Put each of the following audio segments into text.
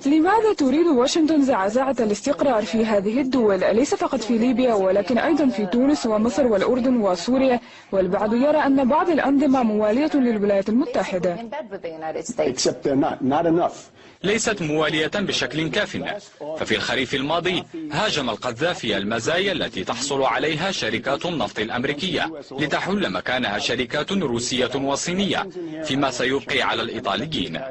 لماذا تريد واشنطن زعزعة الاستقرار في هذه الدول؟ ليس فقط في ليبيا ولكن أيضا في تونس ومصر والأردن وسوريا، والبعض يرى أن بعض الأنظمة موالية للولايات المتحدة. ليست موالية بشكل كاف، ففي الخريف الماضي هاجم القذافي المزايا التي تحصل عليها شركات النفط الأمريكية لتحل مكانها شركات روسية وصينية، فيما سيبقي على الإيطاليين.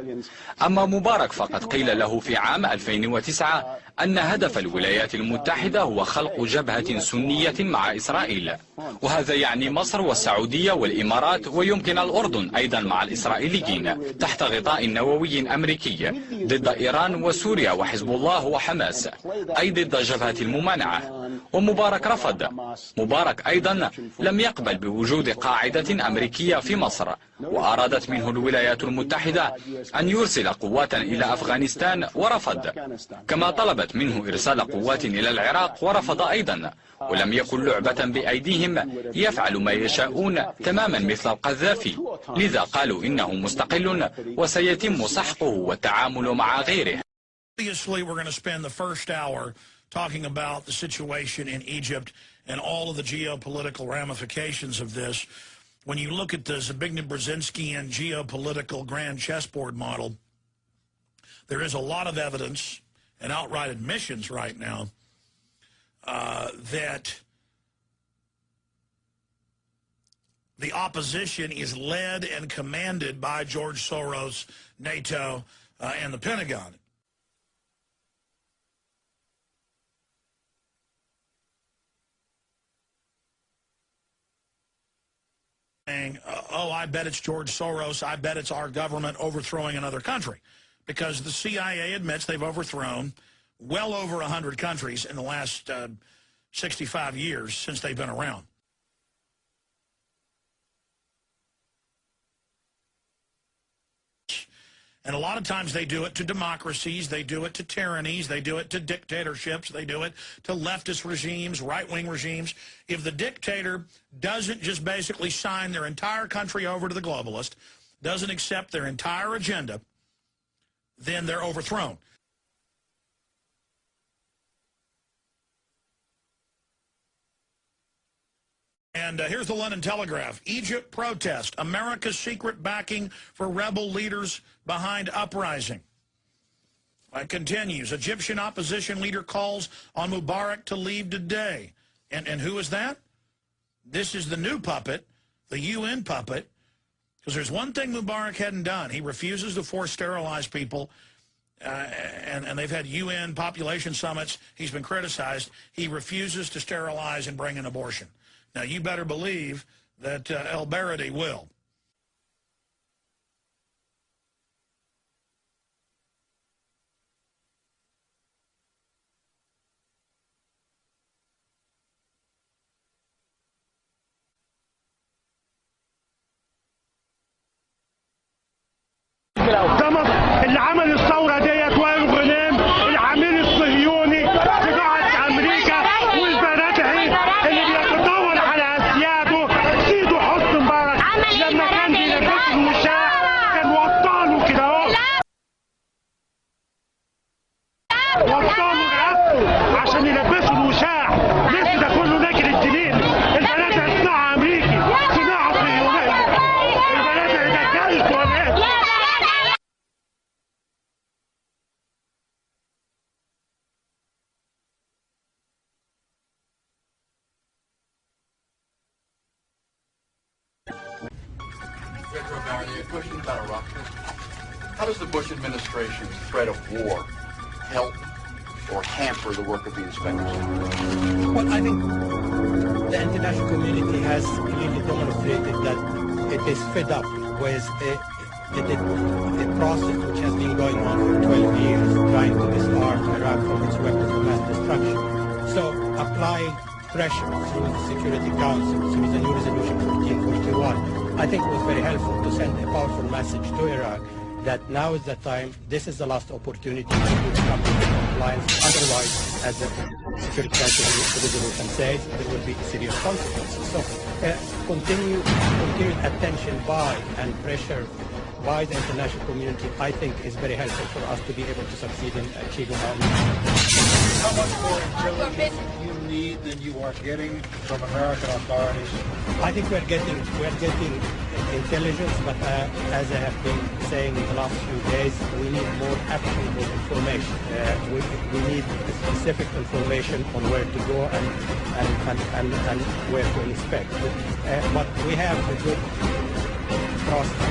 أما مبارك فقد قيل له في عام 2009 أن هدف الولايات المتحدة هو خلق جبهة سنية مع إسرائيل، وهذا يعني مصر والسعودية والإمارات ويمكن الأردن أيضا مع الإسرائيليين تحت غطاء نووي أمريكي ضد إيران وسوريا وحزب الله وحماس، أي ضد جبهة الممانعة. ومبارك رفض. مبارك أيضا لم يقبل بوجود قاعدة أمريكية في مصر، وأرادت منه الولايات المتحدة أن يرسل قوات إلى أفغانستان ورفض، كما طلبت منه إرسال قوات إلى العراق ورفض أيضا، ولم يكن لعبة بأيديهم يفعل ما يشاءون تماما مثل القذافي، لذا قالوا إنه مستقل وسيتم سحقه والتعامل مع غيره. Talking about the situation in Egypt and all of the geopolitical ramifications of this. When you look at the Zbigniew Brzezinski geopolitical grand chessboard model, there is a lot of evidence and outright admissions right now that the opposition is led and commanded by George Soros, NATO, and the Pentagon. Oh, I bet it's George Soros. I bet it's our government overthrowing another country. Because the CIA admits they've overthrown well over 100 countries in the last 65 years since they've been around. And a lot of times they do it to democracies, they do it to tyrannies, they do it to dictatorships, they do it to leftist regimes, right-wing regimes. If the dictator doesn't just basically sign their entire country over to the globalist, doesn't accept their entire agenda, then they're overthrown. And here's the London Telegraph. Egypt protest. America's secret backing for rebel leaders behind uprising. It continues. Egyptian opposition leader calls on Mubarak to leave today. And who is that? This is the new puppet, the UN puppet. Because there's one thing Mubarak hadn't done. He refuses to force sterilize people. And they've had UN population summits. He's been criticized. He refuses to sterilize and bring an abortion. Now, you better believe that El-Baradei will. اللي عمل الثورة ديت وائل غنيم العميل الصهيوني بتاعت أمريكا والبرادعي اللي بيتطور على أسياده سيده حسني مبارك لما كان بيلبس الوشاح كان وطاله كده اهو وطاله رقبته عشان يلبسوا الوشاح لسه ده كله ناكل الجنين البرادعي صناعة أمريكي صناعة صهيونية البرادعي ده كلب ولا ايه؟ A question about Iraq. How does the Bush administration's threat of war help or hamper the work of the inspectors? Well, I think the international community has clearly demonstrated that it is fed up with a process which has been going on for 12 years, trying to disarm Iraq from its weapons of mass destruction. So applying pressure through the Security Council, through the new Resolution 1441, I think it was very helpful to send a powerful message to Iraq that now is the time, this is the last opportunity to come into compliance. Otherwise, as the Security Council resolution says, there will be serious consequences. So continued attention by and pressure by the international community, I think is very helpful for us to be able to succeed in achieving our mission. How much more intelligence do you need than you are getting from American authorities? I think we're getting intelligence, but as I have been saying in the last few days, we need more actionable information. We need specific information on where to go and where to inspect. But we have a good process,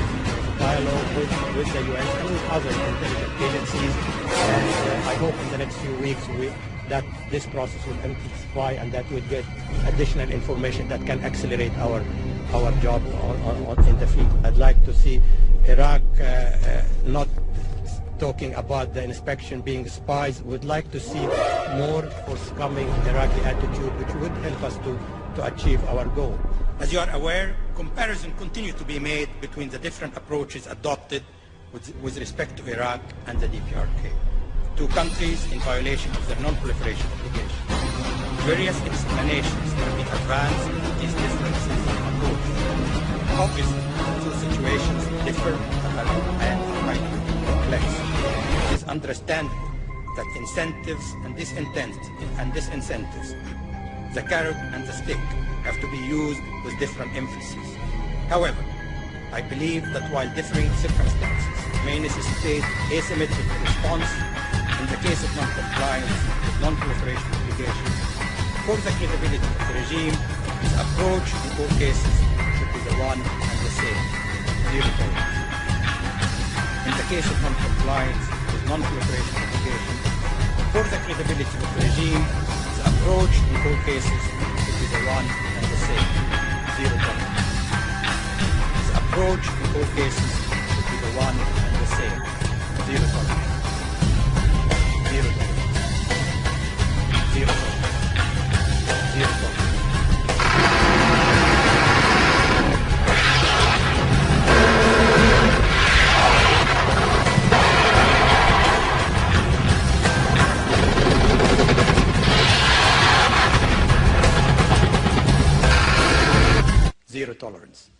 dialogue with the U.S. and with other intelligence agencies. And I hope in the next few weeks that this process will intensify and that we'll get additional information that can accelerate our job in the field. I'd like to see Iraq not talking about the inspection being spies. We'd like to see more forthcoming Iraqi attitude, which would help us to achieve our goal. As you are aware, comparison continues to be made between the different approaches adopted with respect to Iraq and the DPRK. Two countries in violation of their non-proliferation obligation. Various explanations have been advanced to these differences in approach. Obviously, two situations differ and are quite complex. It is understandable that incentives and disincentives, the carrot and the stick, have to be used with different emphasis. However, I believe that while differing circumstances may necessitate asymmetric response, in the case of non-compliance with non-proliferation obligations, for the credibility of the regime, its approach in all cases should be the one and the same, zero tolerance. In the case of non-compliance with non-proliferation obligations, for the credibility of the regime, its approach in all cases should be the one and the same, zero tolerance. Its approach in all cases should be the one and the same, zero tolerance. Zero tolerance. Zero tolerance. Zero tolerance. Zero tolerance.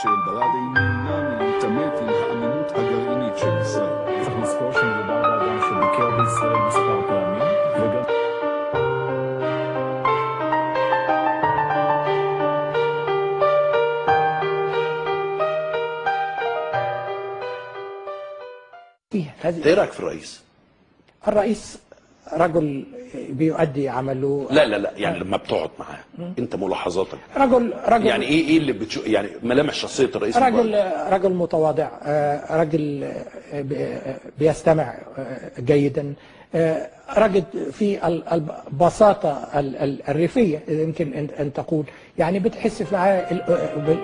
של בלאדי נמנע להתעמת עם האמינות הגרעינית של ישראל. צריך לזכור שמדובר באדם שביקר בישראל מספר פעמים, וגם ايه رايك في الرئيس؟ الرئيس رجل بيؤدي عمله. لا يعني لما بتقعد معاه انت ملاحظاتك رجل يعني ايه اللي يعني ملامح شخصيه الرئيس؟ رجل متواضع، رجل بيستمع جيدا، رجل في البساطه الريفيه يمكن ان تقول، يعني بتحس معاه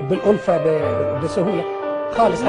بالالفه بسهوله خالص.